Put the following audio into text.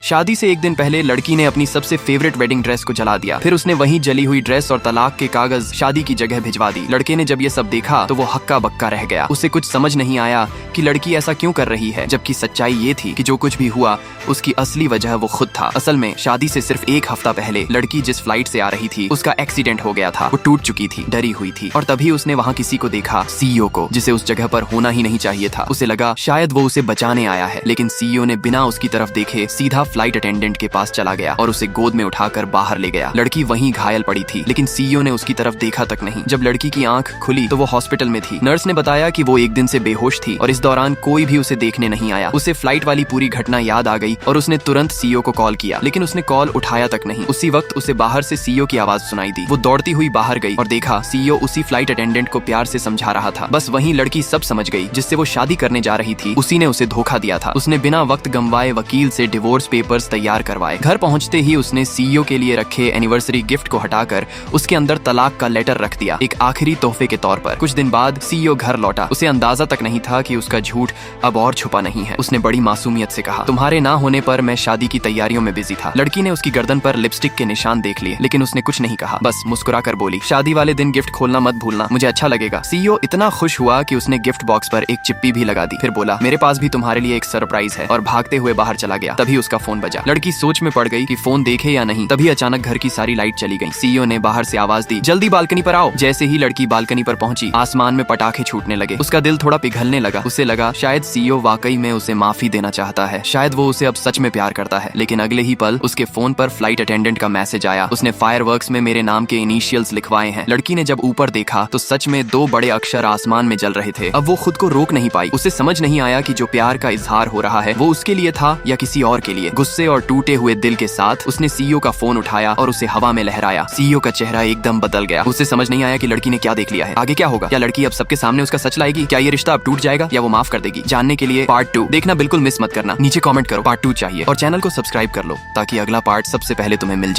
शादी से एक दिन पहले लड़की ने अपनी सबसे फेवरेट वेडिंग ड्रेस को जला दिया। फिर उसने वही जली हुई ड्रेस और तलाक के कागज शादी की जगह भिजवा दी। लड़के ने जब ये सब देखा तो वो हक्का बक्का रह गया। उसे कुछ समझ नहीं आया कि लड़की ऐसा क्यों कर रही है, जबकि सच्चाई ये थी कि जो कुछ भी हुआ उसकी असली वजह वो खुद था। असल में शादी से सिर्फ एक हफ्ता पहले लड़की जिस फ्लाइट से आ रही थी उसका एक्सीडेंट हो गया था। वो टूट चुकी थी, डरी हुई थी, और तभी उसने वहाँ किसी को देखा, सीईओ को, जिसे उस जगह पर होना ही नहीं चाहिए था। उसे लगा शायद वो उसे बचाने आया है, लेकिन सीईओ ने बिना उसकी तरफ देखे सीधा फ्लाइट अटेंडेंट के पास चला गया और उसे गोद में उठाकर बाहर ले गया। लड़की वहीं घायल पड़ी थी, लेकिन सीईओ ने उसकी तरफ देखा तक नहीं। जब लड़की की आंख खुली तो वो हॉस्पिटल में थी। नर्स ने बताया कि वो एक दिन से बेहोश थी और इस दौरान कोई भी उसे देखने नहीं आया। उसे फ्लाइट वाली पूरी घटना याद आ गई और उसने तुरंत सीईओ को कॉल किया, लेकिन उसने कॉल उठाया तक नहीं। उसी वक्त उसे बाहर से सीईओ की आवाज सुनाई दी। वो दौड़ती हुई बाहर गई और देखा सीईओ उसी फ्लाइट अटेंडेंट को प्यार से समझा रहा था। बस वहीं लड़की सब समझ गई। जिससे वो शादी करने जा रही थी उसी ने उसे धोखा दिया था। उसने बिना वक्त गंवाए वकील से डिवोर्स पेपर्स तैयार करवाए। घर पहुंचते ही उसने सीईओ के लिए रखे एनिवर्सरी गिफ्ट को हटाकर उसके अंदर तलाक का लेटर रख दिया, एक आखिरी तोहफे के तौर पर। कुछ दिन बाद सीईओ घर लौटा। उसे अंदाजा तक नहीं था कि उसका झूठ अब और छुपा नहीं है। उसने बड़ी मासूमियत से कहा, तुम्हारे ना होने पर मैं शादी की तैयारियों में बिजी था। लड़की ने उसकी गर्दन पर लिपस्टिक के निशान देख लिए, लेकिन उसने कुछ नहीं कहा, बस मुस्कुरा कर बोली, शादी वाले दिन गिफ्ट खोलना मत भूलना, मुझे अच्छा लगेगा। सीईओ इतना खुश हुआ कि उसने गिफ्ट बॉक्स पर एक चिप्पी भी लगा दी। फिर बोला, मेरे पास भी तुम्हारे लिए एक सरप्राइज है, और भागते हुए बाहर चला गया। तभी उसका फोन बजा। लड़की सोच में पड़ गई कि फोन देखे या नहीं। तभी अचानक घर की सारी लाइट चली गई। सीईओ ने बाहर से आवाज दी, जल्दी बालकनी पर आओ। जैसे ही लड़की बालकनी पर पहुंची, आसमान में पटाखे छूटने लगे। उसका दिल थोड़ा पिघलने लगा। उसे लगा शायद सीईओ वाकई में उसे माफी देना चाहता है, शायद वो उसे अब सच में प्यार करता है। लेकिन अगले ही पल उसके फोन पर फ्लाइट अटेंडेंट का मैसेज आया। उसने फायरवर्क्स में मेरे नाम के इनिशियल्स लिखवाए हैं। लड़की ने जब ऊपर देखा तो सच में 2 बड़े अक्षर आसमान में जल रहे थे। अब वो खुद को रोक नहीं पाई। उसे समझ नहीं आया कि जो प्यार का इजहार हो रहा है वो उसके लिए था या किसी और के लिए। गुस्से और टूटे हुए दिल के साथ उसने सीईओ का फोन उठाया और उसे हवा में लहराया। सीईओ का चेहरा एकदम बदल गया। उसे समझ नहीं आया कि लड़की ने क्या देख लिया है। आगे क्या होगा? क्या लड़की अब सबके सामने उसका सच लाएगी? क्या ये रिश्ता अब टूट जाएगा या वो माफ कर देगी? जानने के लिए पार्ट 2 देखना बिल्कुल मिस मत करना। नीचे कमेंट करो पार्ट 2 चाहिए, और चैनल को सब्सक्राइब कर लो ताकि अगला पार्ट सबसे पहले तुम्हें मिल जाए।